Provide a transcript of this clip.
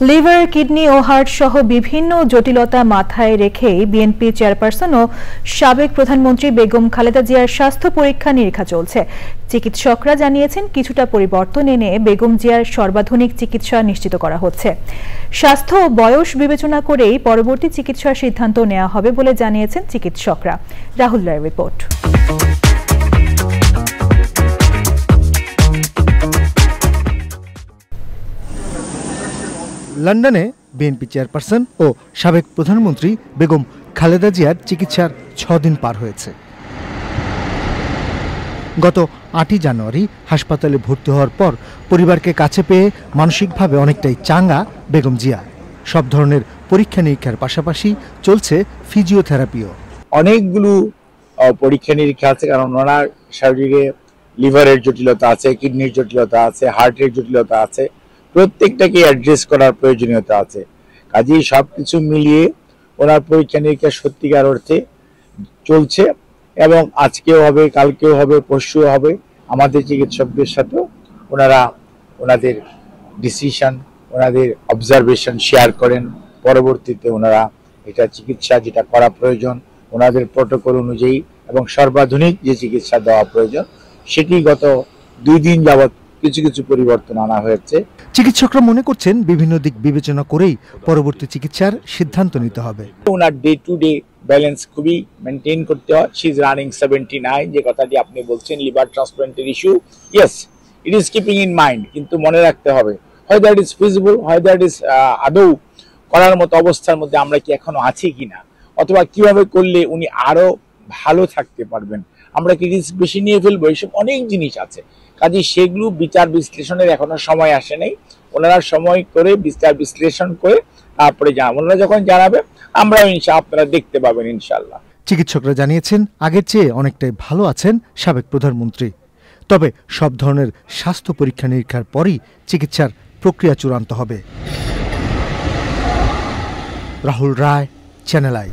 Liver, kidney ও heart সহ বিভিন্ন জটিলতা মাথায় রেখেই বিএনপি চেয়ারপারসন ও সাবেক প্রধানমন্ত্রী বেগম খালেদা জিয়ার স্বাস্থ্য পরীক্ষা নিরীক্ষা চলছে। চিকিৎসকরা জানিয়েছেন, কিছুটা পরিবর্তন এনে বেগম জিয়ার সর্বাধুনিক চিকিৎসা নিশ্চিত করা হচ্ছে। স্বাস্থ্য ও বয়স বিবেচনা করেই পরবর্তী চিকিৎসার সিদ্ধান্ত নেওয়া হবে বলে জানিয়েছেন চিকিৎসকরা। রাহুল রায়ের রিপোর্ট। লন্ডনে বিএনপি চেয়ারপারসন ও সাবেক প্রধানমন্ত্রী বেগম খালেদা জিয়ার চিকিৎসার ৬ দিন পার হয়েছে। গত ৮ই জানুয়ারি হাসপাতালে ভর্তি হওয়ার পর পরিবারকে কাছে পেয়ে মানসিকভাবে অনেকটাই চাঙ্গা বেগম জিয়া। সব ধরনের পরীক্ষা নিরীক্ষার পাশাপাশি চলছে ফিজিওথেরাপিও। অনেকগুলো পরীক্ষা নিরীক্ষা আছে, কারণ ওনার শরীরে লিভারের জটিলতা আছে, কিডনির জটিলতা আছে, হার্টের জটিলতা আছে, প্রত্যেকটাকে অ্যাড্রেস করার প্রয়োজনীয়তা আছে। কাজেই সবকিছু মিলিয়ে ওনার পরীক্ষা নিরীক্ষা সত্যিকার অর্থে চলছে এবং আজকেও হবে, কালকেও হবে, পরশুও হবে। আমাদের চিকিৎসকদের সাথেও ওনারা ওনাদের ডিসিশন, ওনাদের অবজারভেশন শেয়ার করেন। পরবর্তীতে ওনারা এটা চিকিৎসা যেটা করা প্রয়োজন ওনাদের প্রটোকল অনুযায়ী এবং সর্বাধুনিক যে চিকিৎসা দেওয়া প্রয়োজন সেটি গত 2 দিন যাবৎ কিছু কিছু পরিবর্তন আনা হয়েছে। চিকিৎসকরা মনে করছেন, বিভিন্ন দিক বিবেচনা করেই পরবর্তী চিকিৎসার সিদ্ধান্ত নিতে হবে। ওনার ডে টু ডে ব্যালেন্স খুবই মেনটেন করতে হয়। শি ইজ রানিং 79, যে কথাটি আপনি বলছেন লিভার ট্রান্সপ্লান্টের issue, yes it is keeping in mind. কিন্তু মনে রাখতে হবে, হয়তো ইট ইজ ফিজিবল, হয়তো ইট ইজ আদৌ করার মতো অবস্থার মধ্যে আমরা কি এখনো আছি কিনা, অথবা কিভাবে করলে উনি আরো ভালো থাকতে পারবেন, আমরা কি রিস্ক বেশি নিয়ে ফেলবো, এইসব অনেক জিনিস আছে। কাজে সেগুলো বিচার বিশ্লেষণের এখনো সময় আসে নাই। ওনারা সময় করে বিচার বিশ্লেষণ করে তারপরে ওনারা যখন জানাবে আমরাও আপনারা দেখতে পাবেন ইনশাল্লাহ। চিকিৎসকরা জানিয়েছেন, আগের চেয়ে অনেকটাই ভালো আছেন সাবেক প্রধানমন্ত্রী। তবে সব ধরনের স্বাস্থ্য পরীক্ষা নিরীক্ষার পরই চিকিৎসার প্রক্রিয়া চূড়ান্ত হবে। রাহুল রায়, চ্যানেল আই।